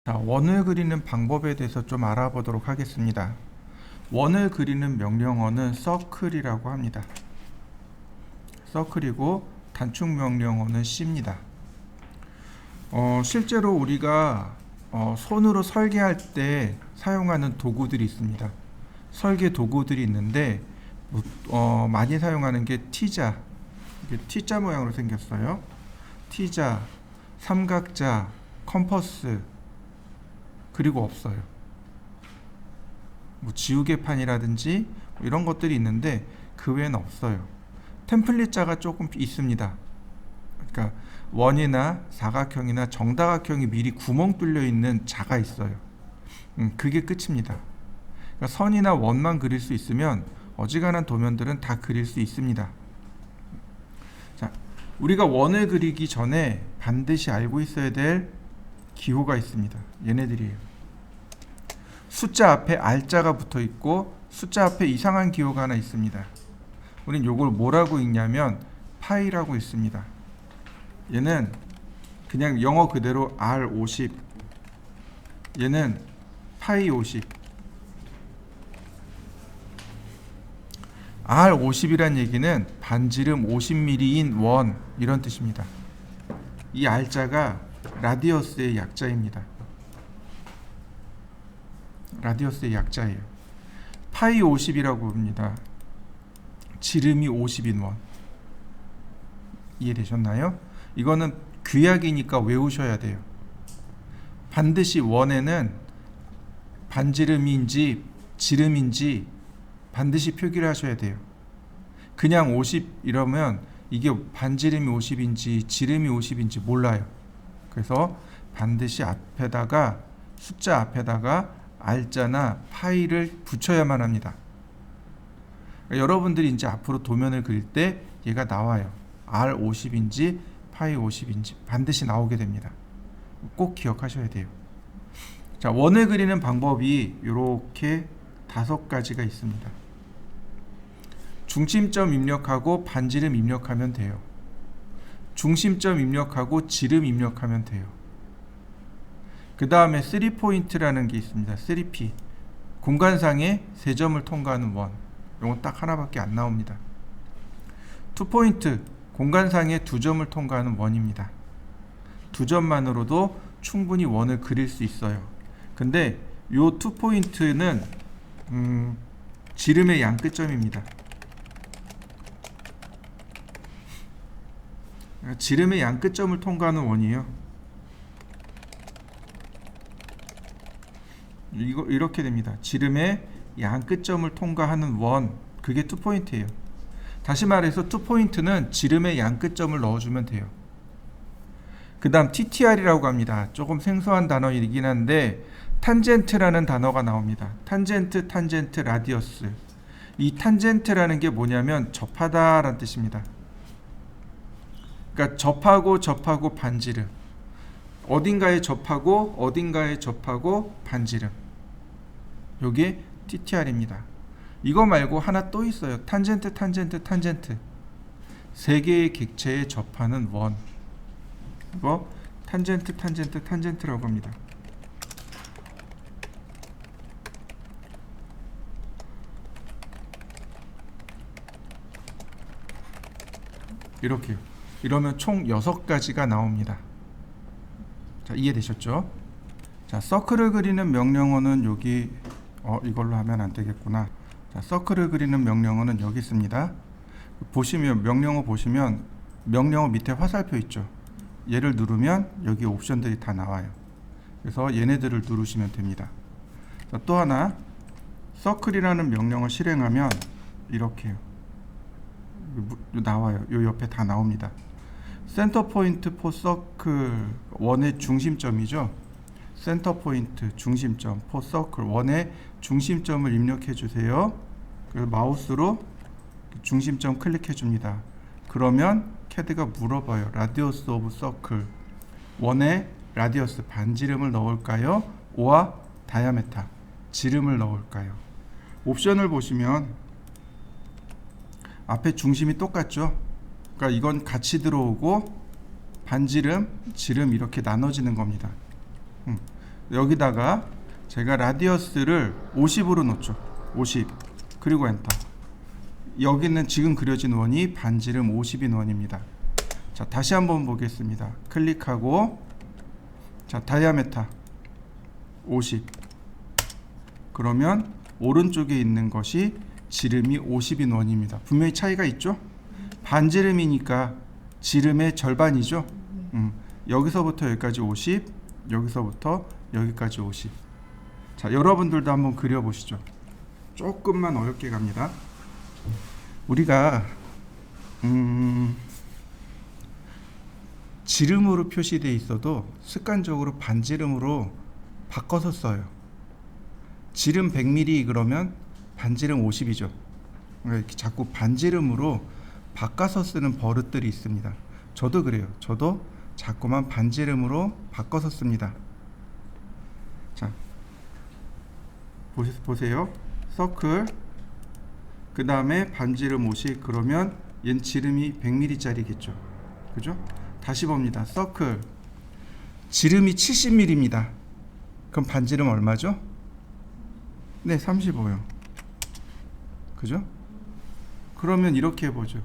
자, 원을 그리는 방법에 대해서 좀 알아보도록 하겠습니다. 원을 그리는 명령어는 서클이라고 합니다. 서클이고 단축 명령어는 C입니다. 실제로 우리가 손으로 설계할 때 사용하는 도구들이 있습니다. 설계 도구들이 있는데 많이 사용하는 게 T자, 이게 T자 모양으로 생겼어요. T자, 삼각자, 컴퍼스, 그리고 없어요. 지우개판이라든지 이런 것들이 있는데 그 외에는 없어요. 템플릿자가 조금 있습니다. 그러니까 원이나 사각형이나 정다각형이 미리 구멍 뚫려 있는 자가 있어요. 그게 끝입니다. 그러니까 선이나 원만 그릴 수 있으면 어지간한 도면들은 다 그릴 수 있습니다. 자, 우리가 원을 그리기 전에 반드시 알고 있어야 될 기호가 있습니다. 얘네들이에요. 숫자 앞에 R자가 붙어 있고 숫자 앞에 이상한 기호가 하나 있습니다. 우린 요걸 뭐라고 읽냐면 파이라고 있습니다. 얘는 그냥 영어 그대로 R50, 얘는 파이 50. R50이란 얘기는 반지름 50mm인 원, 이런 뜻입니다. 이 R자가 라디어스의 약자입니다. 라디어스의 약자예요. 파이 50이라고 합니다. 지름이 50인 원. 이해되셨나요? 이거는 규약이니까 외우셔야 돼요. 반드시 원에는 반지름인지 지름인지 반드시 표기를 하셔야 돼요. 그냥 50 이러면 이게 반지름이 50인지 지름이 50인지 몰라요. 그래서 반드시 앞에다가 숫자 앞에다가 R자나 파이를 붙여야만 합니다. 그러니까 여러분들이 이제 앞으로 도면을 그릴 때 얘가 나와요. R50인지 파이 50인지 반드시 나오게 됩니다. 꼭 기억하셔야 돼요. 자, 원을 그리는 방법이 이렇게 5가지가 있습니다. 중심점 입력하고 반지름 입력하면 돼요. 중심점 입력하고 지름 입력하면 돼요. 그 다음에 3포인트라는 게 있습니다. 3P. 공간상에 3점을 통과하는 원. 이건 딱 하나밖에 안 나옵니다. 2포인트. 공간상에 2점을 통과하는 원입니다. 2점만으로도 충분히 원을 그릴 수 있어요. 근데 요 2포인트는 지름의 양끝점입니다. 지름의 양끝점을 통과하는 원이에요. 이렇게 됩니다. 지름의 양끝점을 통과하는 원, 그게 2포인트예요. 다시 말해서 2포인트는 지름의 양끝점을 넣어주면 돼요. 그 다음 TTR이라고 합니다. 조금 생소한 단어이긴 한데 탄젠트라는 단어가 나옵니다. 탄젠트, 탄젠트, 라디어스. 이 탄젠트라는 게 뭐냐면 접하다 라는 뜻입니다. 그러니까 접하고 반지름. 어딘가에 접하고 어딘가에 접하고 반지름. 요게 TTR입니다. 이거 말고 하나 또 있어요. 탄젠트, 탄젠트, 탄젠트. 3개의 객체에 접하는 원. 이거 탄젠트, 탄젠트, 탄젠트라고 합니다. 이렇게요. 이러면 총 6가지가 나옵니다. 자, 이해되셨죠? 자, 서클을 그리는 명령어는 여기 이걸로 하면 안 되겠구나. 자, 서클을 그리는 명령어는 여기 있습니다. 보시면 명령어 보시면 명령어 밑에 화살표 있죠. 얘를 누르면 여기 옵션들이 다 나와요. 그래서 얘네들을 누르시면 됩니다. 자, 또 하나 서클이라는 명령어 실행하면 이렇게요. 나와요. 요 옆에 다 나옵니다. 센터 포인트 포 서클, 원의 중심점이죠. 센터 포인트 중심점 포 서클, 원의 중심점을 입력해 주세요. 그래서 마우스로 중심점 클릭해 줍니다. 그러면 CAD가 물어봐요. 라디어스 오브 서클, 원의 라디어스 반지름을 넣을까요? 오와 다이아메타 지름을 넣을까요? 옵션을 보시면 앞에 중심이 똑같죠. 그러니까 이건 같이 들어오고 반지름, 지름 이렇게 나눠지는 겁니다. 여기다가 제가 라디어스를 50으로 놓죠. 50. 그리고 엔터. 여기는 지금 그려진 원이 반지름 50인 원입니다. 자, 다시 한번 보겠습니다. 클릭하고, 자, 다이아메타 50. 그러면 오른쪽에 있는 것이 지름이 50인 원입니다. 분명히 차이가 있죠? 반지름이니까 지름의 절반이죠? 여기서부터 여기까지 50, 여기서부터 여기까지 50. 자, 여러분들도 한번 그려보시죠. 조금만 어렵게 갑니다. 우리가 지름으로 표시되어 있어도 습관적으로 반지름으로 바꿔서 써요. 지름 100mm 그러면 반지름 50이죠. 이렇게 자꾸 반지름으로 바꿔서 쓰는 버릇들이 있습니다. 저도 그래요. 저도 자꾸만 반지름으로 바꿔서 씁니다. 자, 보세요. 서클, 그 다음에 반지름 50. 그러면 얘는 지름이 100mm짜리겠죠. 그죠? 다시 봅니다. 서클, 지름이 70mm입니다. 그럼 반지름 얼마죠? 네, 35요. 그죠? 그러면 이렇게 해보죠.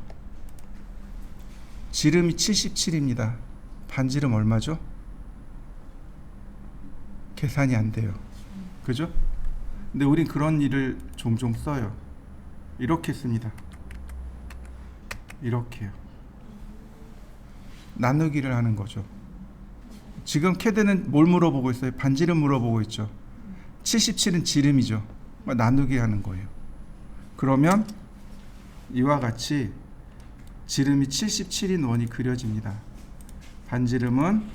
지름이 77입니다. 반지름 얼마죠? 계산이 안 돼요. 그죠? 근데 우린 그런 일을 종종 써요. 이렇게 씁니다. 이렇게요. 나누기를 하는 거죠. 지금 캐드는 뭘 물어보고 있어요? 반지름 물어보고 있죠. 77은 지름이죠. 나누기 하는 거예요. 그러면 이와 같이 지름이 77인 원이 그려집니다. 반지름은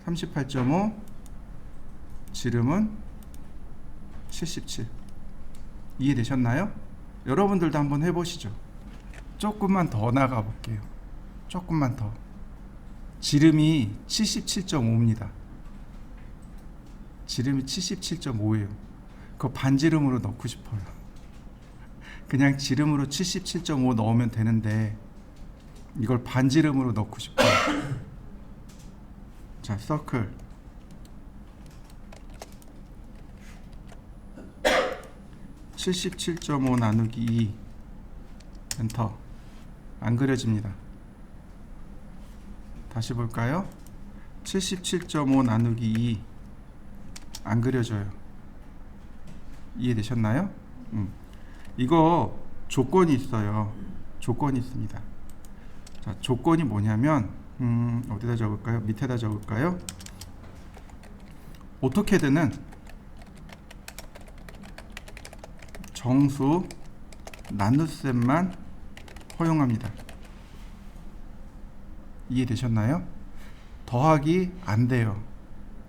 38.5, 지름은 77. 이해되셨나요? 여러분들도 한번 해보시죠. 조금만 더 나가 볼게요. 조금만 더. 지름이 77.5입니다. 지름이 77.5예요. 그거 반지름으로 넣고 싶어요. 그냥 지름으로 77.5 넣으면 되는데 이걸 반지름으로 넣고 싶어요. 자, 서클. (77.5) 나누기 2 엔터. 안 그려집니다. 다시 볼까요? 77.5 나누기 2 안 그려져요. 이해되셨나요? 이거 조건이 있어요. 조건이 있습니다. 자, 조건이 뭐냐면 어디다 적을까요? 밑에다 적을까요? 오토캐드는 정수 나눗셈만 허용합니다. 이해되셨나요? 더하기 안 돼요.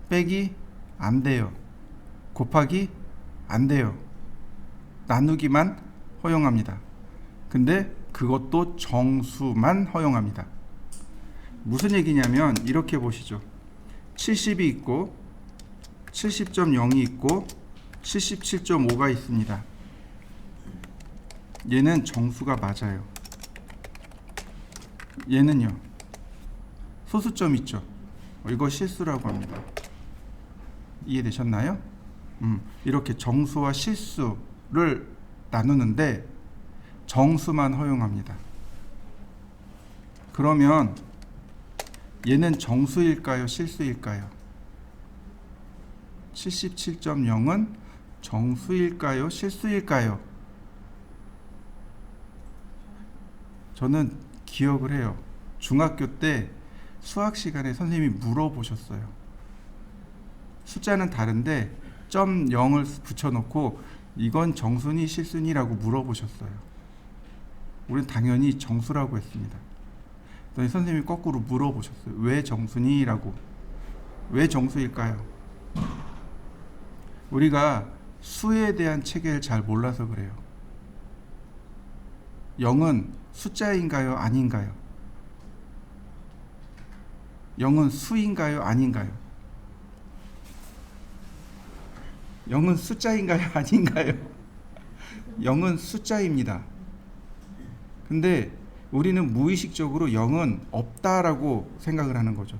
빼기 안 돼요. 곱하기 안 돼요. 나누기만 허용합니다. 근데 그것도 정수만 허용합니다. 무슨 얘기냐면 이렇게 보시죠. 70이 있고 70.0이 있고 77.5가 있습니다. 얘는 정수가 맞아요. 얘는요. 소수점 있죠. 이거 실수라고 합니다. 이해되셨나요? 이렇게 정수와 실수를 나누는데 정수만 허용합니다. 그러면 얘는 정수일까요? 실수일까요? 77.0은 정수일까요? 실수일까요? 저는 기억을 해요. 중학교 때 수학 시간에 선생님이 물어보셨어요. 숫자는 다른데 점 0을 붙여놓고 이건 정수니 실수니라고 물어보셨어요. 우리는 당연히 정수라고 했습니다. 그랬더니 선생님이 거꾸로 물어보셨어요. 왜 정수니?라고. 왜 정수일까요? 우리가 수에 대한 체계를 잘 몰라서 그래요. 0은 숫자인가요? 아닌가요? 0은 수인가요? 아닌가요? 0은 숫자인가요? 아닌가요? 0은 숫자입니다. 근데 우리는 무의식적으로 0은 없다라고 생각을 하는 거죠.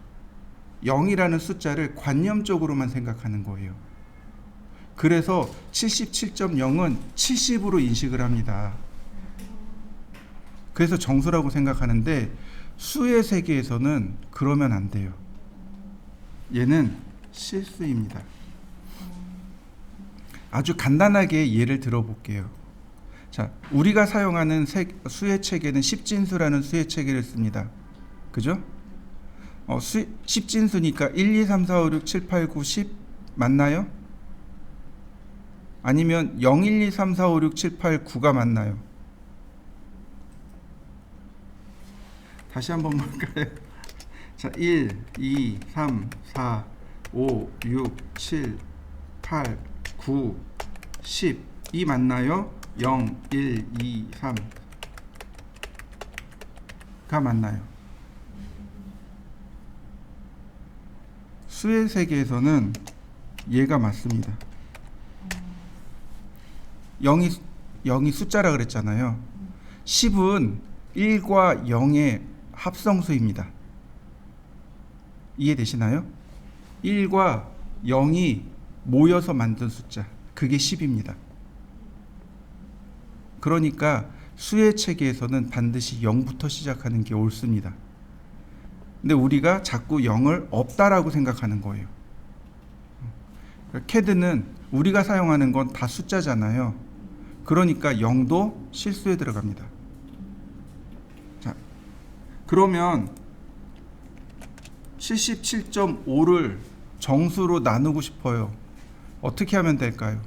0이라는 숫자를 관념적으로만 생각하는 거예요. 그래서 77.0은 70으로 인식을 합니다. 그래서 정수라고 생각하는데 수의 세계에서는 그러면 안 돼요. 얘는 실수입니다. 아주 간단하게 예를 들어볼게요. 자, 우리가 사용하는 수의 체계는 십진수라는 수의 체계를 씁니다. 그죠? 10진수니까 1, 2, 3, 4, 5, 6, 7, 8, 9, 10 맞나요? 아니면 0, 1, 2, 3, 4, 5, 6, 7, 8, 9가 맞나요? 다시 한번 볼까요? 자, 1, 2, 3, 4, 5, 6, 7, 8, 9, 10 이 맞나요? 0, 1, 2, 3가 맞나요? 수의 세계에서는 얘가 맞습니다. 0이 숫자라 그랬잖아요. 10은 1과 0의 합성수입니다. 이해되시나요? 1과 0이 모여서 만든 숫자, 그게 10입니다. 그러니까 수의 체계에서는 반드시 0부터 시작하는 게 옳습니다. 근데 우리가 자꾸 0을 없다라고 생각하는 거예요. CAD는 우리가 사용하는 건 다 숫자잖아요. 그러니까 0도 실수에 들어갑니다. 자, 그러면 77.5를 정수로 나누고 싶어요. 어떻게 하면 될까요?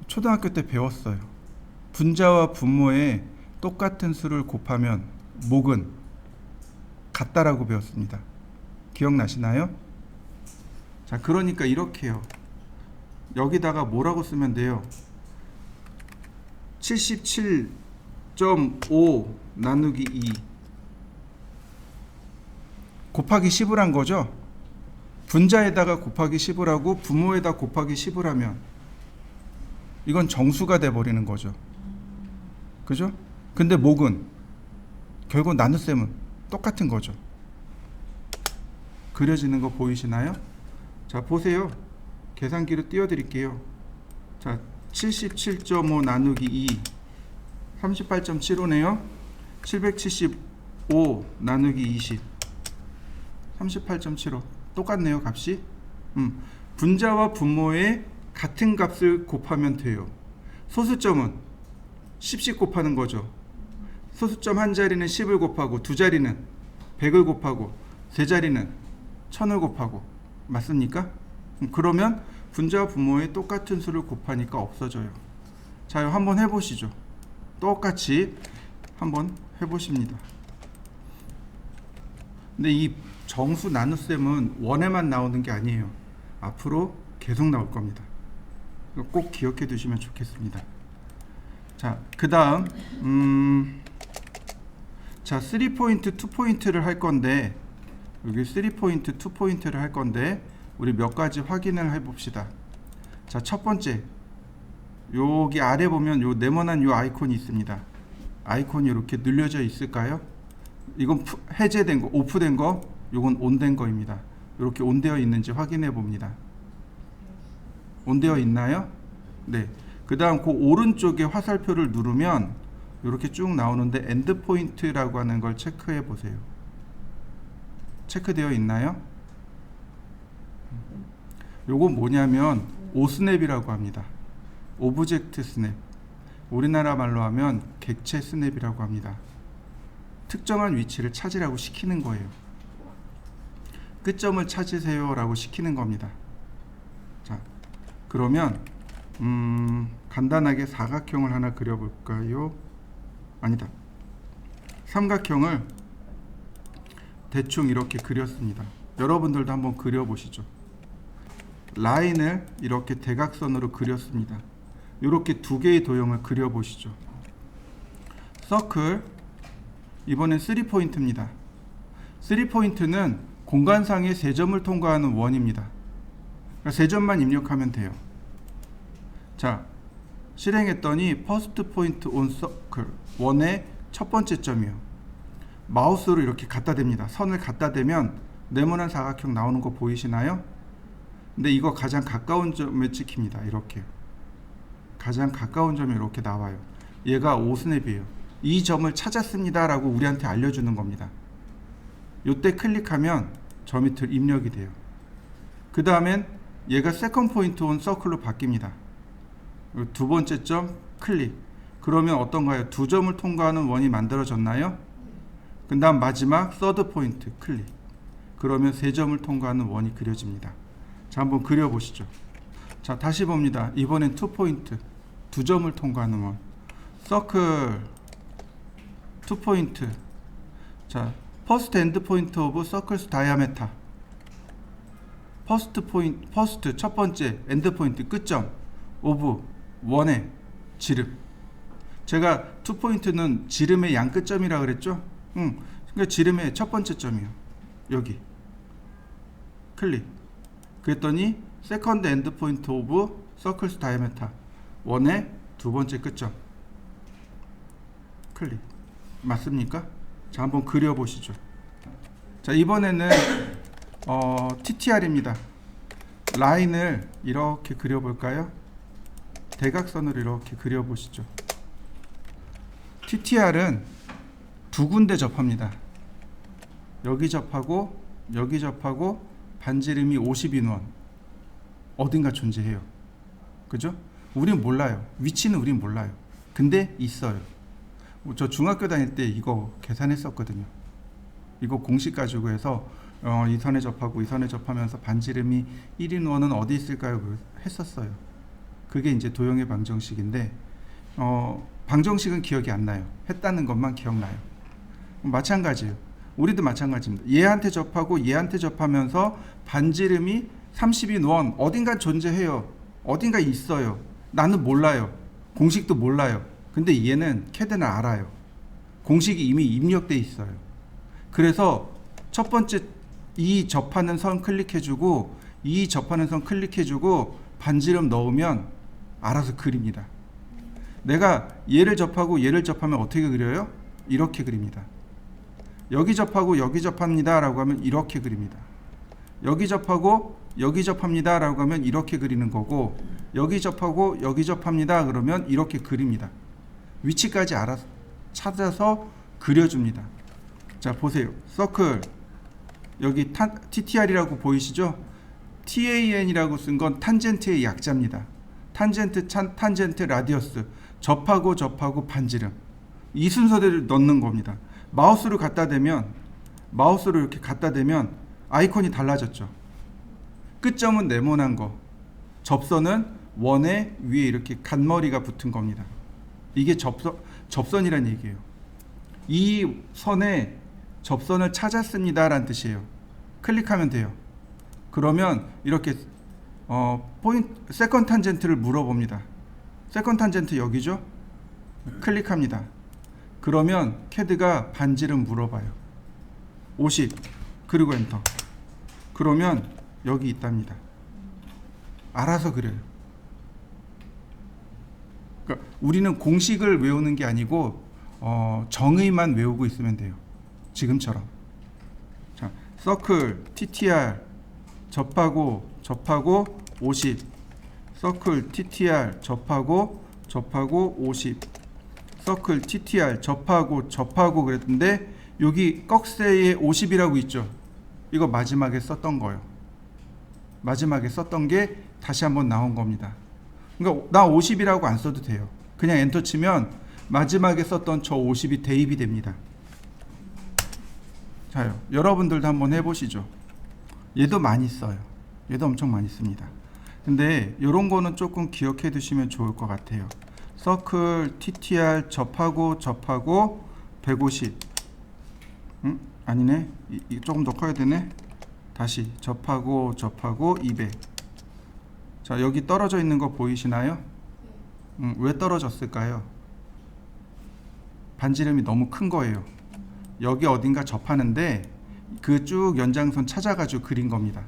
초등학교 때 배웠어요. 분자와 분모에 똑같은 수를 곱하면 목은 같다라고 배웠습니다. 기억나시나요? 자, 그러니까 이렇게요. 여기다가 뭐라고 쓰면 돼요? 77.5 나누기 2 곱하기 10을 한 거죠. 분자에다가 곱하기 10을 하고 분모에다 곱하기 10을 하면 이건 정수가 돼버리는 거죠. 그죠? 근데 목은 결국 나눗셈은 똑같은 거죠. 그려지는 거 보이시나요? 자, 보세요. 계산기로 띄워드릴게요. 자, 77.5 나누기 2 38.75네요. 775 나누기 20 38.75 똑같네요. 값이. 분자와 분모에 같은 값을 곱하면 돼요. 소수점은 10씩 곱하는 거죠. 소수점 한 자리는 10을 곱하고 두 자리는 100을 곱하고 세 자리는 1000을 곱하고 맞습니까? 그러면 분자와 분모에 똑같은 수를 곱하니까 없어져요. 자, 한번 해보시죠. 똑같이 한번 해보십니다. 근데 이 정수 나눗셈은 원에만 나오는 게 아니에요. 앞으로 계속 나올 겁니다. 꼭 기억해 두시면 좋겠습니다. 자, 그 다음 자, 3포인트, 2포인트를 할 건데 여기 3포인트, 2포인트를 할 건데 우리 몇 가지 확인을 해봅시다. 자, 첫 번째 여기 아래 보면 요 네모난 요 아이콘이 있습니다. 아이콘이 이렇게 늘려져 있을까요? 이건 해제된 거, 오프된 거, 요건 온된 거입니다. 이렇게 온되어 있는지 확인해 봅니다. 온되어 있나요? 네. 그 다음 그 오른쪽에 화살표를 누르면 이렇게 쭉 나오는데 엔드 포인트라고 하는 걸 체크해 보세요. 체크되어 있나요? 요건 뭐냐면 오스냅이라고 합니다. 오브젝트 스냅. 우리나라 말로 하면 객체 스냅이라고 합니다. 특정한 위치를 찾으라고 시키는 거예요. 끝점을 찾으세요 라고 시키는 겁니다. 자, 그러면 간단하게 사각형을 하나 그려볼까요? 아니다. 삼각형을 대충 이렇게 그렸습니다. 여러분들도 한번 그려보시죠. 라인을 이렇게 대각선으로 그렸습니다. 이렇게 두 개의 도형을 그려보시죠. 서클, 이번엔 3포인트입니다. 3포인트는 공간상의 세 점을 통과하는 원입니다. 그러니까 세 점만 입력하면 돼요. 자, 실행했더니 퍼스트 포인트 온 서클, 원의 첫 번째 점이요. 마우스로 이렇게 갖다 댑니다. 선을 갖다 대면 네모난 사각형 나오는 거 보이시나요? 근데 이거 가장 가까운 점에 찍힙니다. 이렇게 가장 가까운 점이 이렇게 나와요. 얘가 5스냅이에요. 이 점을 찾았습니다 라고 우리한테 알려주는 겁니다. 요때 클릭하면 점이 입력이 돼요. 그 다음엔 얘가 세컨드 포인트 온 서클로 바뀝니다. 두 번째 점 클릭. 그러면 어떤가요? 두 점을 통과하는 원이 만들어졌나요? 그 다음 마지막 서드 포인트 클릭. 그러면 세 점을 통과하는 원이 그려집니다. 자, 한번 그려보시죠. 자, 다시 봅니다. 이번엔 투 포인트, 두 점을 통과하는 원. 서클, 투 포인트. 자, 퍼스트 엔드 포인트 오브 서클스 다이아메타. 퍼스트 첫 번째 엔드 포인트 끝점 오브 원의 지름. 제가 투 포인트는 지름의 양 끝점이라 그랬죠? 그러니까 지름의 첫 번째 점이요. 여기 클릭. 그랬더니 세컨드 엔드 포인트 오브 서클스 다이아메타. 원의 두 번째 끝점. 클릭. 맞습니까? 자, 한번 그려보시죠. 자, 이번에는 TTR입니다. 라인을 이렇게 그려볼까요? 대각선으로 이렇게 그려보시죠. TTR은 두 군데 접합니다. 여기 접하고 여기 접하고 반지름이 50인 원 어딘가 존재해요. 그죠? 우린 몰라요. 위치는 우린 몰라요. 근데 있어요. 저 중학교 다닐 때 이거 계산했었거든요. 이거 공식 가지고 해서 이 선에 접하고 이 선에 접하면서 반지름이 1인 원은 어디 있을까요? 했었어요. 그게 이제 도형의 방정식인데 방정식은 기억이 안 나요. 했다는 것만 기억나요. 마찬가지예요. 우리도 마찬가지입니다. 얘한테 접하고 얘한테 접하면서 반지름이 30인 원 어딘가 존재해요. 어딘가 있어요. 나는 몰라요. 공식도 몰라요. 근데 얘는 캐드는 알아요. 공식이 이미 입력돼 있어요. 그래서 첫 번째 이 접하는 선 클릭해주고 이 접하는 선 클릭해주고 반지름 넣으면 알아서 그립니다. 내가 얘를 접하고 얘를 접하면 어떻게 그려요? 이렇게 그립니다. 여기 접하고 여기 접합니다 라고 하면 이렇게 그립니다. 여기 접하고 여기 접합니다 라고 하면 이렇게 그리는 거고, 여기 접하고 여기 접합니다 그러면 이렇게 그립니다. 위치까지 알아서 찾아서 그려줍니다. 자, 보세요. 서클 여기 TTR이라고 보이시죠? TAN이라고 쓴 건 탄젠트의 약자입니다. 탄젠트 라디어스. 접하고 접하고 반지름. 이 순서대로 넣는 겁니다. 마우스로 갖다 대면 마우스로 이렇게 갖다 대면 아이콘이 달라졌죠. 끝점은 네모난 거, 접선은 원의 위에 이렇게 간머리가 붙은 겁니다. 이게 접선이란 얘기예요. 이 선에 접선을 찾았습니다 라는 뜻이에요. 클릭하면 돼요. 그러면 이렇게 세컨드 탄젠트를 물어봅니다. 세컨드 탄젠트 여기죠? 클릭합니다. 그러면 캐드가 반지름 물어봐요. 50 그리고 엔터. 그러면 여기 있답니다. 알아서 그려요. 그러니까 우리는 공식을 외우는 게 아니고 정의만 외우고 있으면 돼요. 지금처럼. 자, 서클 TTR 접하고 50, 서클 TTR 접하고 50, 서클 TTR 접하고 그랬는데 여기 꺽쇠에 50이라고 있죠. 이거 마지막에 썼던 거예요. 마지막에 썼던 게 다시 한번 나온 겁니다. 그러니까 나 50이라고 안 써도 돼요. 그냥 엔터 치면 마지막에 썼던 저 50이 대입이 됩니다. 자요, 여러분들도 한번 해보시죠. 얘도 많이 써요. 얘도 엄청 많이 씁니다. 근데 이런 거는 조금 기억해 두시면 좋을 것 같아요. 서클 TTR 접하고 150. 아니네. 조금 더 커야 되네. 다시 접하고 200. 자, 여기 떨어져 있는 거 보이시나요? 왜 떨어졌을까요? 반지름이 너무 큰 거예요. 여기 어딘가 접하는데 그 쭉 연장선 찾아가지고 그린 겁니다.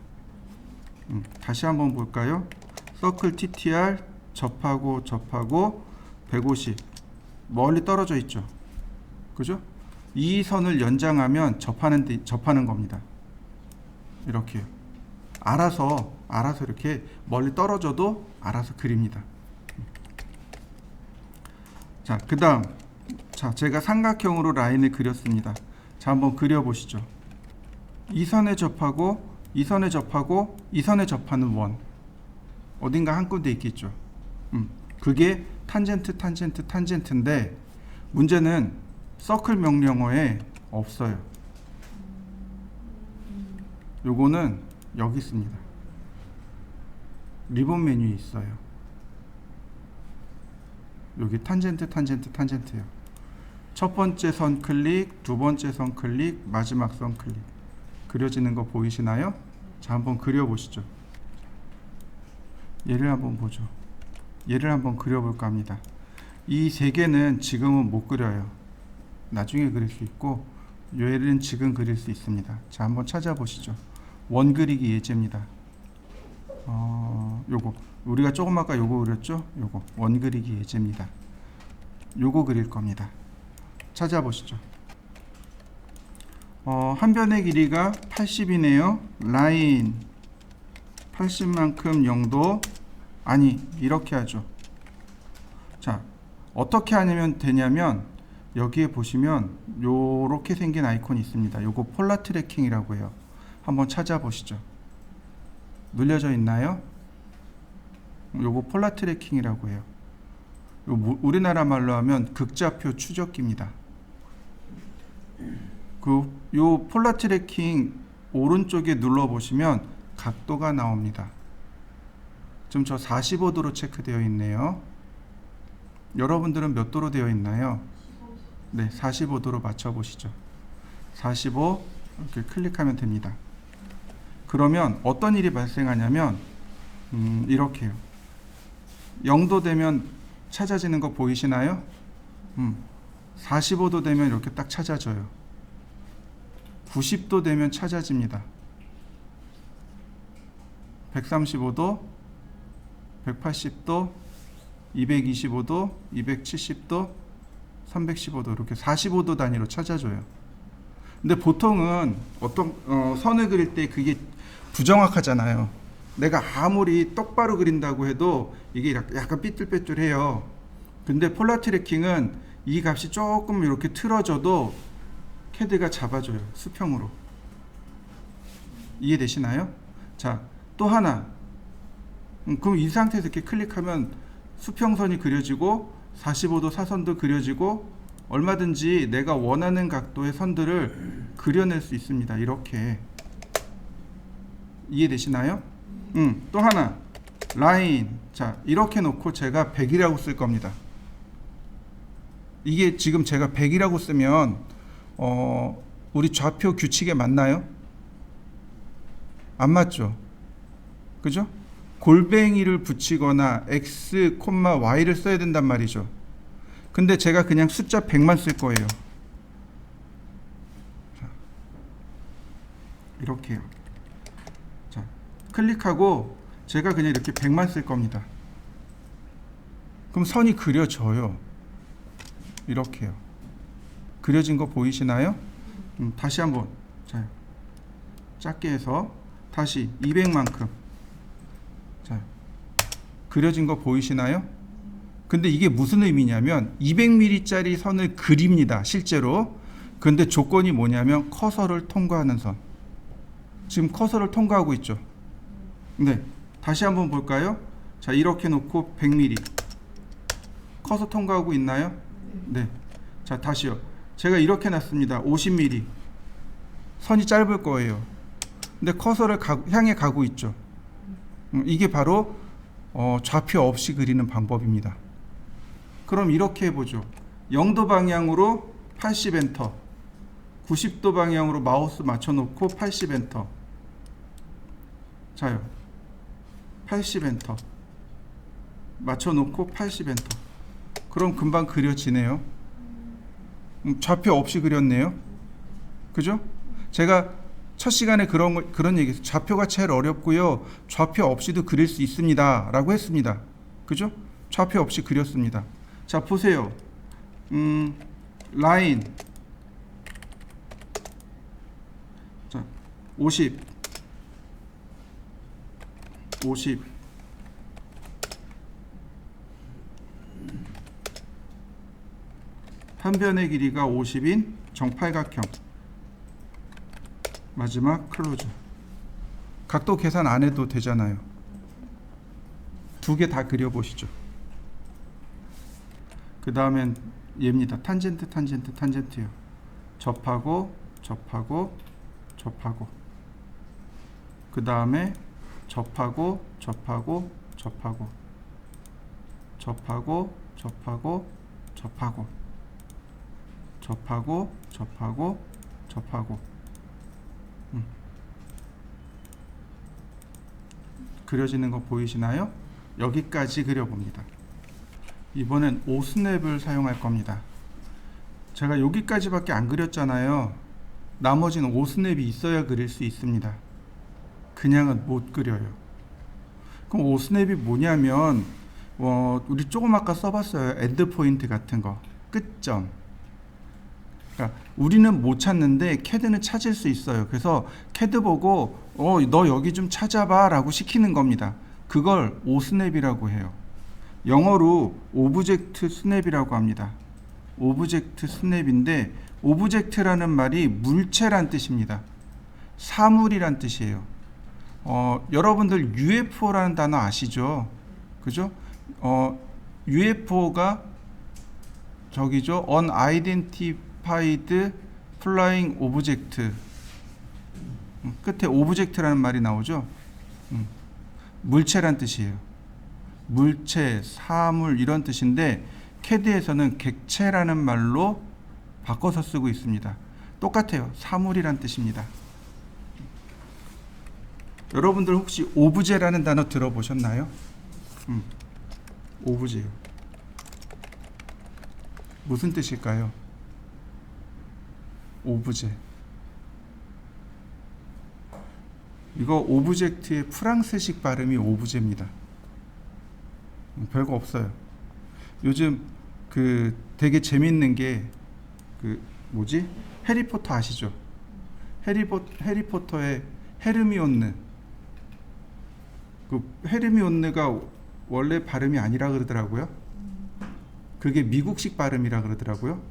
다시 한번 볼까요? 서클 TTR 접하고 150. 멀리 떨어져 있죠. 그죠? 이 선을 연장하면 접하는 겁니다. 이렇게요. 알아서 이렇게 멀리 떨어져도 알아서 그립니다. 자, 그 다음, 자, 제가 삼각형으로 라인을 그렸습니다. 자, 한번 그려보시죠. 이 선에 접하고, 이 선에 접하고, 이 선에 접하는 원. 어딘가 한 군데 있겠죠. 그게 탄젠트인데, 문제는 서클 명령어에 없어요. 요거는 여기 있습니다. 리본 메뉴에 있어요. 여기 탄젠트요. 첫 번째 선 클릭, 두 번째 선 클릭, 마지막 선 클릭. 그려지는 거 보이시나요? 자, 한번 그려보시죠. 얘를 한번 보죠. 얘를 한번 그려볼까 합니다. 이 세 개는 지금은 못 그려요. 나중에 그릴 수 있고, 얘는 지금 그릴 수 있습니다. 자, 한번 찾아보시죠. 원 그리기 예제입니다. 요거 우리가 조금 아까 요거 그렸죠? 요거 원 그리기 예제입니다. 요거 그릴 겁니다. 찾아보시죠. 한 변의 길이가 80이네요. 라인 80만큼 0도 아니 이렇게 하죠. 자, 어떻게 하면 되냐면 여기에 보시면 요렇게 생긴 아이콘이 있습니다. 요거 폴라 트래킹이라고 해요. 한번 찾아보시죠. 눌려져 있나요? 요거 폴라 트래킹이라고 해요. 우리나라 말로 하면 극좌표 추적기입니다. 요 폴라 트래킹 오른쪽에 눌러 보시면 각도가 나옵니다. 지금 저 45도로 체크되어 있네요. 여러분들은 몇 도로 되어 있나요? 네, 45도로 맞춰 보시죠. 45 이렇게 클릭하면 됩니다. 그러면 어떤 일이 발생하냐면 이렇게요. 0도 되면 찾아지는 거 보이시나요? 45도 되면 이렇게 딱 찾아져요. 90도 되면 찾아집니다. 135도, 180도, 225도, 270도, 315도 이렇게 45도 단위로 찾아줘요. 근데 보통은 어떤 선을 그릴 때 그게 부정확하잖아요. 내가 아무리 똑바로 그린다고 해도 이게 약간 삐뚤빼뚤해요. 근데 폴라 트래킹은 이 값이 조금 이렇게 틀어져도 캐드가 잡아줘요. 수평으로. 이해되시나요? 자, 또 하나. 그럼 이 상태에서 이렇게 클릭하면 수평선이 그려지고 45도 사선도 그려지고 얼마든지 내가 원하는 각도의 선들을 그려낼 수 있습니다. 이렇게. 이해되시나요? 또 하나. 라인. 자, 이렇게 놓고 제가 100이라고 쓸 겁니다. 이게 지금 제가 100이라고 쓰면 우리 좌표 규칙에 맞나요? 안 맞죠? 그죠? 골뱅이를 붙이거나 x, y를 써야 된단 말이죠. 근데 제가 그냥 숫자 100만 쓸 거예요. 자, 이렇게요. 자, 클릭하고 제가 그냥 이렇게 100만 쓸 겁니다. 그럼 선이 그려져요. 이렇게요. 그려진 거 보이시나요? 다시 한번. 자, 작게 해서 다시 200만큼. 자, 그려진 거 보이시나요? 근데 이게 무슨 의미냐면 200mm짜리 선을 그립니다. 실제로. 근데 조건이 뭐냐면 커서를 통과하는 선. 지금 커서를 통과하고 있죠. 네. 다시 한번 볼까요? 자, 이렇게 놓고 100mm. 커서 통과하고 있나요? 네. 자, 다시요. 제가 이렇게 놨습니다. 50mm. 선이 짧을 거예요. 근데 커서를 향해 가고 있죠. 이게 바로 좌표 없이 그리는 방법입니다. 그럼 이렇게 해보죠. 0도 방향으로 80 엔터, 90도 방향으로 마우스 맞춰놓고 80 엔터. 자요. 80 엔터. 맞춰놓고 80 엔터. 그럼 금방 그려지네요. 좌표 없이 그렸네요. 그죠? 제가 첫 시간에 그런 얘기 했어요. 좌표가 제일 어렵고요. 좌표 없이도 그릴 수 있습니다. 라고 했습니다. 그죠? 좌표 없이 그렸습니다. 자, 보세요. 라인 50 50 한 변의 길이가 50인 정팔각형 마지막 클로즈. 각도 계산 안 해도 되잖아요. 두 개 다 그려보시죠. 그 다음엔 얘입니다. 탄젠트 탄젠트 탄젠트요. 접하고 접하고 접하고 그 다음에 접하고 접하고 접하고 접하고 접하고 접하고 접하고 접하고 접하고 그려지는 거 보이시나요? 여기까지 그려봅니다. 이번엔 5스냅을 사용할 겁니다. 제가 여기까지밖에 안 그렸잖아요. 나머지는 5스냅이 있어야 그릴 수 있습니다. 그냥은 못 그려요. 그럼 5스냅이 뭐냐면 우리 조금 아까 써봤어요. 엔드포인트 같은 거, 끝점. 그러니까 우리는 못 찾는데 캐드는 찾을 수 있어요. 그래서 캐드 보고 너 여기 좀 찾아봐 라고 시키는 겁니다. 그걸 5스냅이라고 해요. 영어로 오브젝트 스냅이라고 합니다. 오브젝트 스냅인데 오브젝트라는 말이 물체란 뜻입니다. 사물이란 뜻이에요. 여러분들 UFO라는 단어 아시죠? 그죠? UFO가 저기죠. Unidentified Flying Object. 끝에 오브젝트라는 말이 나오죠. 물체란 뜻이에요. 물체, 사물 이런 뜻인데 캐드에서는 객체라는 말로 바꿔서 쓰고 있습니다. 똑같아요. 사물이란 뜻입니다. 여러분들 혹시 오브제라는 단어 들어보셨나요? 오브제요. 무슨 뜻일까요? 오브제. 이거 오브젝트의 프랑스식 발음이 오브제입니다. 별거 없어요. 요즘 되게 재밌는 게 해리포터 아시죠? 해리포터의 헤르미온느. 헤르미온느가 원래 발음이 아니라 그러더라고요. 그게 미국식 발음이라 그러더라고요.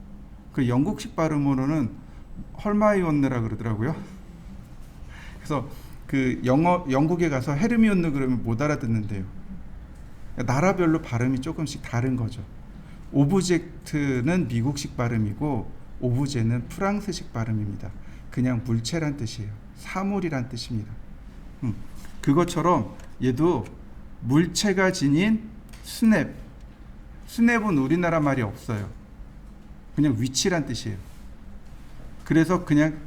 그 영국식 발음으로는 헐마이온느라 그러더라고요. 그래서 영국에 가서 헤르미온느 그러면 못 알아듣는데요. 나라별로 발음이 조금씩 다른 거죠. 오브젝트는 미국식 발음이고 오브제는 프랑스식 발음입니다. 그냥 물체란 뜻이에요. 사물이란 뜻입니다. 그것처럼 얘도 물체가 지닌 스냅. 스냅은 우리나라 말이 없어요. 그냥 위치란 뜻이에요. 그래서 그냥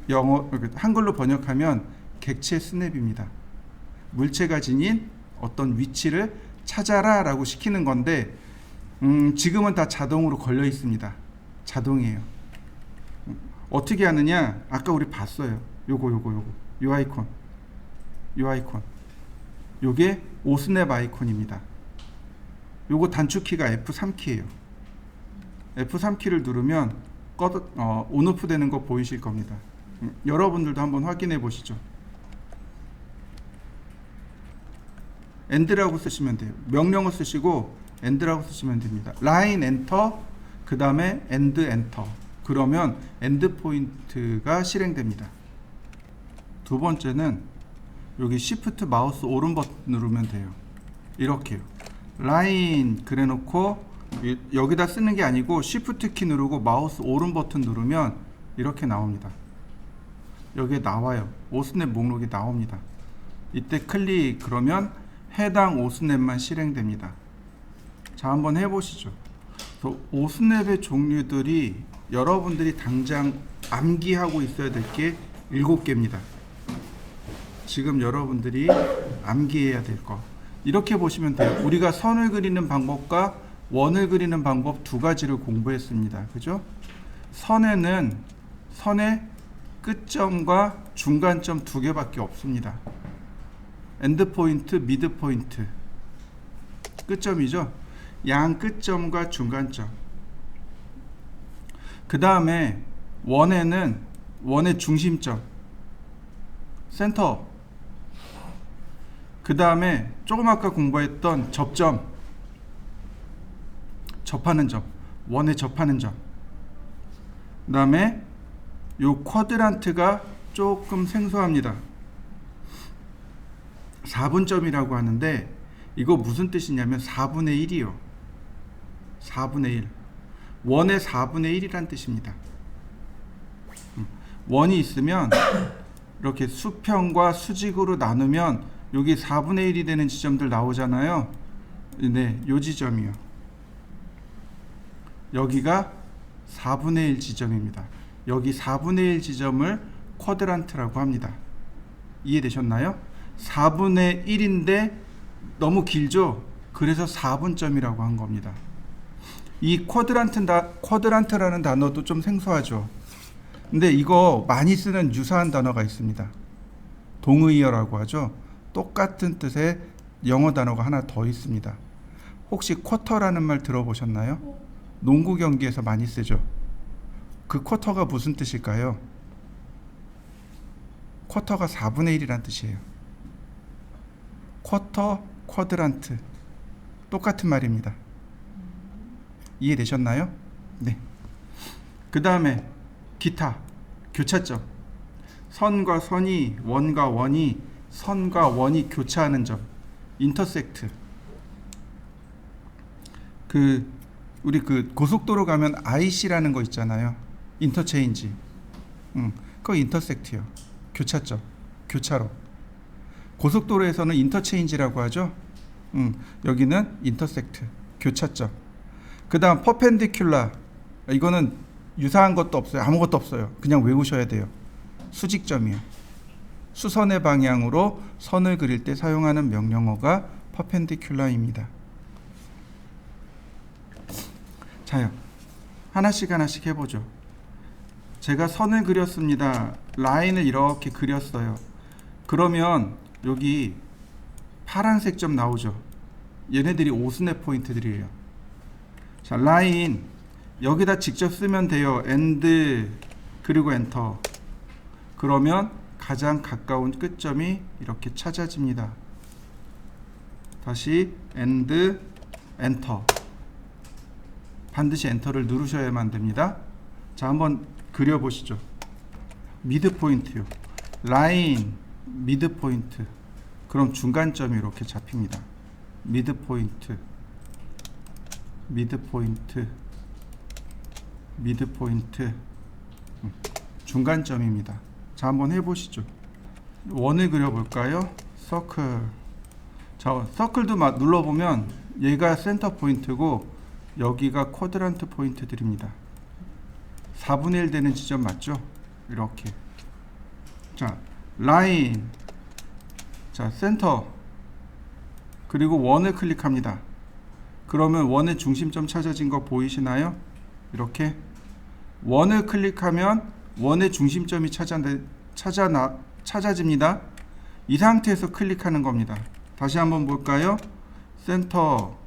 한글로 번역하면 객체 스냅입니다. 물체가 지닌 어떤 위치를 찾아라 라고 시키는 건데 지금은 다 자동으로 걸려 있습니다. 자동이에요. 어떻게 하느냐? 아까 우리 봤어요. 요거 요 아이콘. 요게 5스냅 아이콘입니다. 요거 단축키가 F3키예요. F3키를 누르면 온오프 되는 거 보이실 겁니다. 여러분들도 한번 확인해 보시죠. 엔드라고 쓰시면 돼요. 명령어 쓰시고 엔드라고 쓰시면 됩니다. 라인 엔터, 그 다음에 엔드 엔터. 그러면 엔드 포인트가 실행됩니다. 두 번째는 여기 시프트 마우스 오른 버튼 누르면 돼요. 이렇게요. 라인 그래 놓고 여기다 쓰는 게 아니고 시프트 키 누르고 마우스 오른 버튼 누르면 이렇게 나옵니다. 여기에 나와요. 5스냅 목록이 나옵니다. 이때 클릭 그러면 해당 5스냅만 실행됩니다. 자, 한번 해보시죠. 5스냅의 종류들이 여러분들이 당장 암기하고 있어야 될 게 7개입니다. 지금 여러분들이 암기해야 될 거. 이렇게 보시면 돼요. 우리가 선을 그리는 방법과 원을 그리는 방법 두 가지를 공부했습니다. 그죠? 선에는 선의 끝점과 중간점 두 개밖에 없습니다. 엔드 포인트, 미드 포인트. 끝점이죠. 양 끝점과 중간점. 그 다음에 원에는 원의 중심점. 센터. 그 다음에 조금 아까 공부했던 접점, 접하는 점, 원에 접하는 점. 그 다음에 요 쿼드란트가 조금 생소합니다. 4분점이라고 하는데 이거 무슨 뜻이냐면 4분의 1이요. 4분의 1. 원의 4분의 1이란 뜻입니다. 원이 있으면 이렇게 수평과 수직으로 나누면 여기 4분의 1이 되는 지점들 나오잖아요. 네, 요 지점이요. 여기가 4분의 1 지점입니다. 여기 4분의 1 지점을 쿼드란트라고 합니다. 이해되셨나요? 4분의 1인데 너무 길죠? 그래서 4분점이라고 한 겁니다. 이 쿼드란트라는 단어도 좀 생소하죠? 근데 이거 많이 쓰는 유사한 단어가 있습니다. 동의어라고 하죠. 똑같은 뜻의 영어 단어가 하나 더 있습니다. 혹시 쿼터라는 말 들어보셨나요? 농구 경기에서 많이 쓰죠. 그 쿼터가 무슨 뜻일까요? 쿼터가 4분의 1이란 뜻이에요. 쿼터, 쿼드란트 똑같은 말입니다. 이해되셨나요? 네. 그 다음에 기타, 교차점. 선과 선이, 원과 원이, 선과 원이 교차하는 점, 인터섹트. 우리 고속도로 가면 IC라는 거 있잖아요. 인터체인지. 그거 인터섹트요. 교차점, 교차로. 고속도로에서는 인터체인지라고 하죠. 여기는 인터섹트, 교차점. 그 다음 퍼펜디큘라. 이거는 유사한 것도 없어요. 아무것도 없어요. 그냥 외우셔야 돼요. 수직점이에요. 수선의 방향으로 선을 그릴 때 사용하는 명령어가 퍼펜디큘라입니다. 자요. 하나씩 해보죠. 제가 선을 그렸습니다. 라인을 이렇게 그렸어요. 그러면 여기 파란색 점 나오죠. 얘네들이 오스넷 포인트들이에요. 자, 라인 여기다 직접 쓰면 돼요. 엔드 그리고 엔터. 그러면 가장 가까운 끝점이 이렇게 찾아집니다. 다시 엔드 엔터. 반드시 엔터를 누르셔야만 됩니다. 자, 한번 그려보시죠. 미드 포인트요. 라인 미드 포인트. 그럼 중간점이 이렇게 잡힙니다. 미드 포인트, 미드 포인트, 미드 포인트. 중간점입니다. 자, 한번 해보시죠. 원을 그려볼까요? 서클. 자, 서클도 눌러보면 얘가 센터 포인트고 여기가 쿼드란트 포인트들입니다. 4분의 1 되는 지점 맞죠? 이렇게. 자, 라인. 자, 센터. 그리고 원을 클릭합니다. 그러면 원의 중심점 찾아진 거 보이시나요? 이렇게. 원을 클릭하면 원의 중심점이 찾아집니다. 이 상태에서 클릭하는 겁니다. 다시 한번 볼까요? 센터.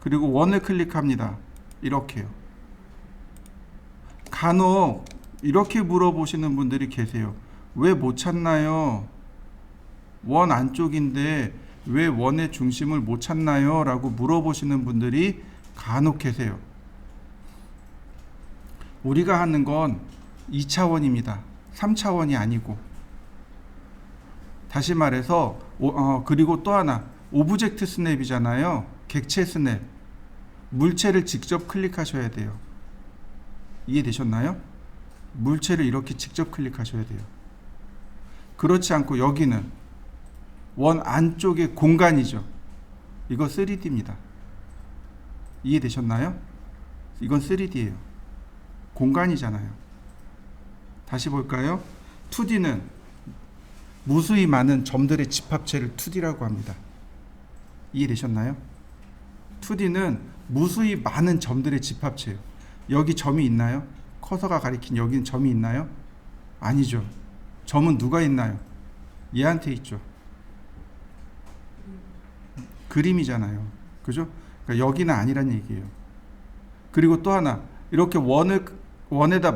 그리고 원을 클릭합니다. 이렇게요. 간혹 이렇게 물어보시는 분들이 계세요. 왜 못 찾나요? 원 안쪽인데 왜 원의 중심을 못 찾나요? 라고 물어보시는 분들이 간혹 계세요. 우리가 하는 건 2차원입니다. 3차원이 아니고. 다시 말해서 그리고 또 하나 오브젝트 스냅이잖아요. 객체 스냅. 물체를 직접 클릭하셔야 돼요. 이해되셨나요? 물체를 이렇게 직접 클릭하셔야 돼요. 그렇지 않고 여기는 원 안쪽의 공간이죠. 이거 3D입니다. 이해되셨나요? 이건 3D예요. 공간이잖아요. 다시 볼까요? 2D는 무수히 많은 점들의 집합체를 2D라고 합니다. 이해되셨나요? 2D는 무수히 많은 점들의 집합체예요. 여기 점이 있나요? 커서가 가리킨 여기는 점이 있나요? 아니죠. 점은 누가 있나요? 얘한테 있죠. 그림이잖아요. 그죠? 그러니까 여기는 아니란 얘기예요. 그리고 또 하나, 이렇게 원에다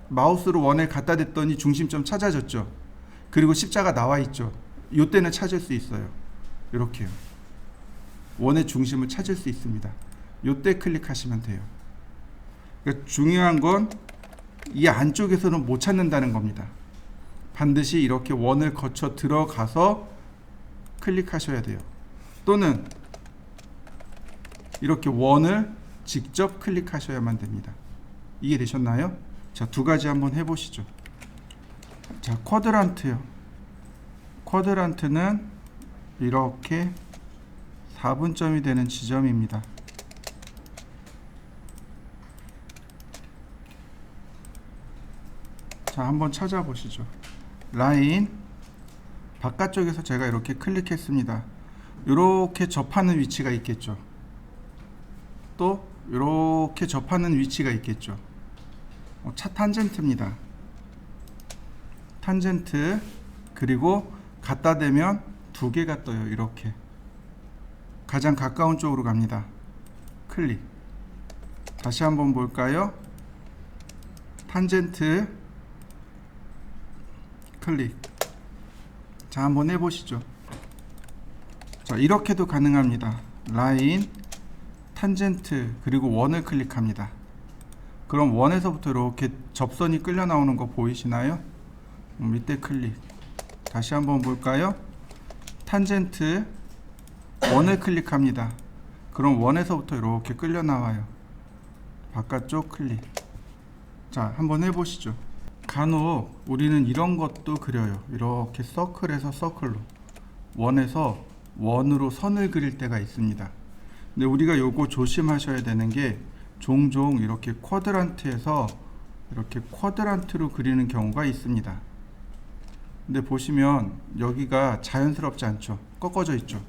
마우스로 원을 갖다 댔더니 중심점 찾아졌죠. 그리고 십자가 나와 있죠. 요때는 찾을 수 있어요. 이렇게요. 원의 중심을 찾을 수 있습니다. 요때 클릭하시면 돼요. 그러니까 중요한 건 이 안쪽에서는 못 찾는다는 겁니다. 반드시 이렇게 원을 거쳐 들어가서 클릭하셔야 돼요. 또는 이렇게 원을 직접 클릭하셔야만 됩니다. 이해되셨나요? 자, 두 가지 한번 해보시죠. 자, 쿼드란트요. 쿼드란트는 이렇게 4분점이 되는 지점입니다. 자, 한번 찾아보시죠. 라인 바깥쪽에서 제가 이렇게 클릭했습니다. 이렇게 접하는 위치가 있겠죠. 또 이렇게 접하는 위치가 있겠죠. 차 탄젠트입니다. 탄젠트. 그리고 갖다 대면 두 개가 떠요. 이렇게 가장 가까운 쪽으로 갑니다. 클릭. 다시 한번 볼까요? 탄젠트 클릭. 자, 한번 해보시죠. 자, 이렇게도 가능합니다. 라인, 탄젠트, 그리고 원을 클릭합니다. 그럼 원에서부터 이렇게 접선이 끌려 나오는 거 보이시나요? 밑에 클릭. 다시 한번 볼까요? 탄젠트, 원을 클릭합니다. 그럼 원에서부터 이렇게 끌려 나와요. 바깥쪽 클릭. 자, 한번 해보시죠. 간혹 우리는 이런 것도 그려요. 이렇게 서클에서 서클로, 원에서 원으로 선을 그릴 때가 있습니다. 근데 우리가 요거 조심하셔야 되는 게 종종 이렇게 쿼드란트에서 이렇게 쿼드란트로 그리는 경우가 있습니다. 근데 보시면 여기가 자연스럽지 않죠. 꺾어져 있죠.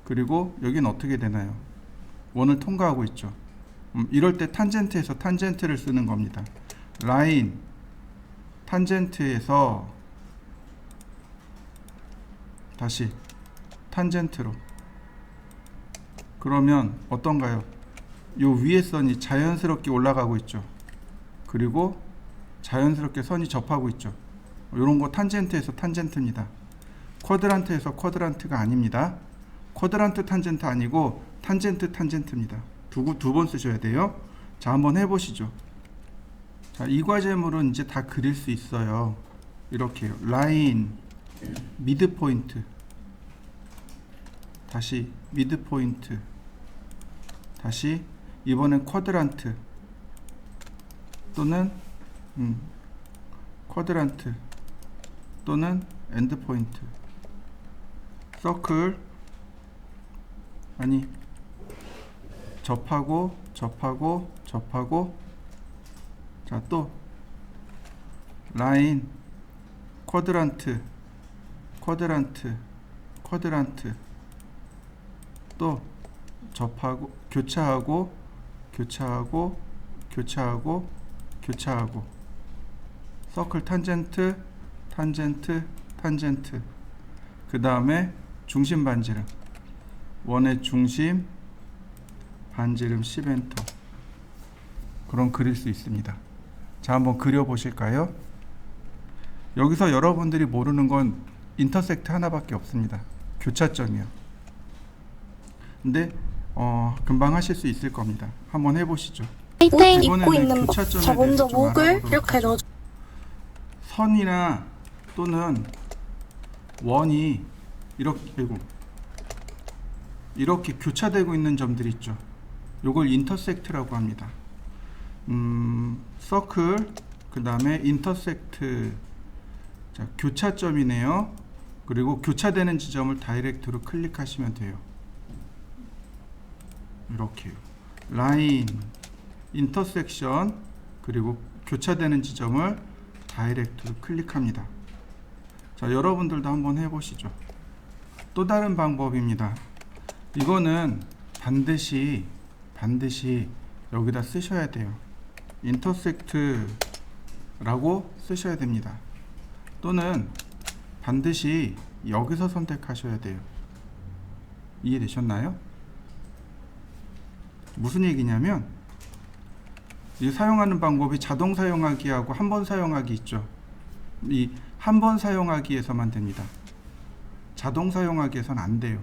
그리고 여기는 어떻게 되나요? 원을 통과하고 있죠. 이럴 때 탄젠트에서 탄젠트를 쓰는 겁니다. 라인, 탄젠트에서 다시 탄젠트로. 그러면 어떤가요? 요 위에 선이 자연스럽게 올라가고 있죠. 그리고 자연스럽게 선이 접하고 있죠. 이런 거 탄젠트에서 탄젠트입니다. 쿼드란트에서 쿼드란트가 아닙니다. 쿼드란트 탄젠트 아니고 탄젠트 탄젠트입니다. 두 번 쓰셔야 돼요. 자, 한번 해보시죠. 자, 이 과제물은 이제 다 그릴 수 있어요. 이렇게요. 라인, 미드 포인트, 다시 미드 포인트, 다시 이번엔 쿼드란트 또는 쿼드란트 또는 엔드 포인트, 서클, 아니 접하고 접하고 접하고, 자, 또 라인, 쿼드란트, 쿼드란트, 쿼드란트, 또 접하고 교차하고 교차하고 교차하고 교차하고, 서클 탄젠트 탄젠트 탄젠트. 그 다음에 중심 반지름, 원의 중심 반지름 10엔터. 그럼 그릴 수 있습니다. 자, 한번 그려 보실까요? 여기서 여러분들이 모르는 건 인터섹트 하나밖에 없습니다. 교차점이요. 근데 금방 하실 수 있을 겁니다. 한번 해보시죠. 땡 입고 있는 거. 교차점에 자, 먼저 대해서 좀 목을 알아보도록 이렇게 하죠. 넣어. 선이나 또는 원이 이렇게 교차되고 있는 점들이 있죠. 요걸 인터섹트라고 합니다. 서클, 그 다음에 인터섹트. 자, 교차점이네요. 그리고 교차되는 지점을 다이렉트로 클릭하시면 돼요. 이렇게요. 라인, 인터섹션, 그리고 교차되는 지점을 다이렉트로 클릭합니다. 자, 여러분들도 한번 해보시죠. 또 다른 방법입니다. 이거는 반드시 여기다 쓰셔야 돼요. 인터섹트라고 쓰셔야 됩니다. 또는 반드시 여기서 선택하셔야 돼요. 이해되셨나요? 무슨 얘기냐면, 이 사용하는 방법이 자동 사용하기하고 한 번 사용하기 있죠. 이 한 번 사용하기에서만 됩니다. 자동 사용하기에선 안 돼요.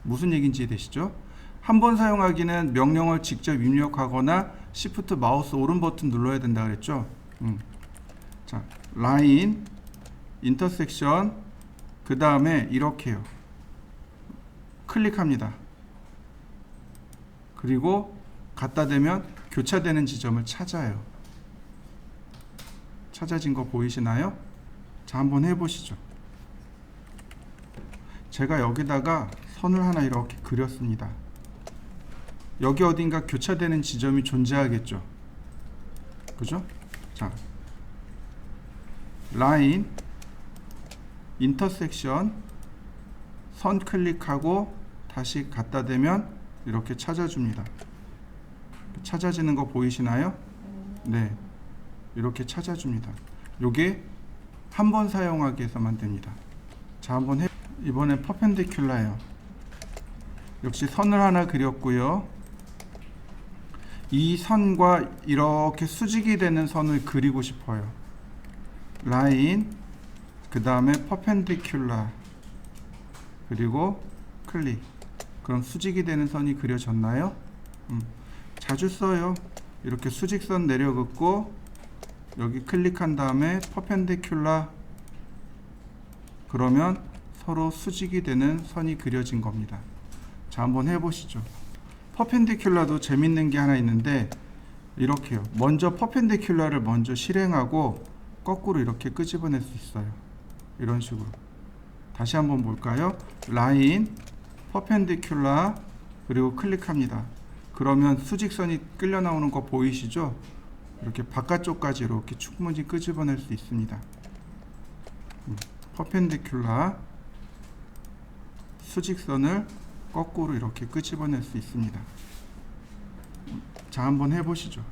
무슨 얘기인지 되시죠? 한 번 사용하기는 명령을 직접 입력하거나 Shift 마우스 오른 버튼 눌러야 된다 그랬죠? 자, 라인 인터섹션 그 다음에 이렇게요. 클릭합니다. 그리고 갖다 대면 교차되는 지점을 찾아요. 찾아진 거 보이시나요? 자, 한번 해보시죠. 제가 여기다가 선을 하나 이렇게 그렸습니다. 여기 어딘가 교차되는 지점이 존재하겠죠. 그죠? 자, 라인 인터섹션 선 클릭하고 다시 갖다 대면 이렇게 찾아줍니다. 찾아지는 거 보이시나요? 네, 이렇게 찾아줍니다. 요게 한 번 사용하기에서만 됩니다. 자, 한번 이번엔 퍼펜디큘라예요. 역시 선을 하나 그렸고요. 이 선과 이렇게 수직이 되는 선을 그리고 싶어요. 라인 그 다음에 퍼펜디큘라 그리고 클릭. 그럼 수직이 되는 선이 그려졌나요? 자주 써요. 이렇게 수직선 내려긋고 여기 클릭한 다음에 퍼펜디큘라 그러면 서로 수직이 되는 선이 그려진 겁니다. 자, 한번 해보시죠. 퍼펜디큘라도 재밌는 게 하나 있는데 이렇게요. 먼저 퍼펜디큘라를 먼저 실행하고 거꾸로 이렇게 끄집어낼 수 있어요. 이런 식으로. 다시 한번 볼까요? 라인 퍼펜디큘라 그리고 클릭합니다. 그러면 수직선이 끌려 나오는 거 보이시죠? 이렇게 바깥쪽까지 이렇게 충분히 끄집어낼 수 있습니다. 퍼펜디큘라 수직선을 거꾸로 이렇게 끄집어낼 수 있습니다. 자, 한번 해보시죠.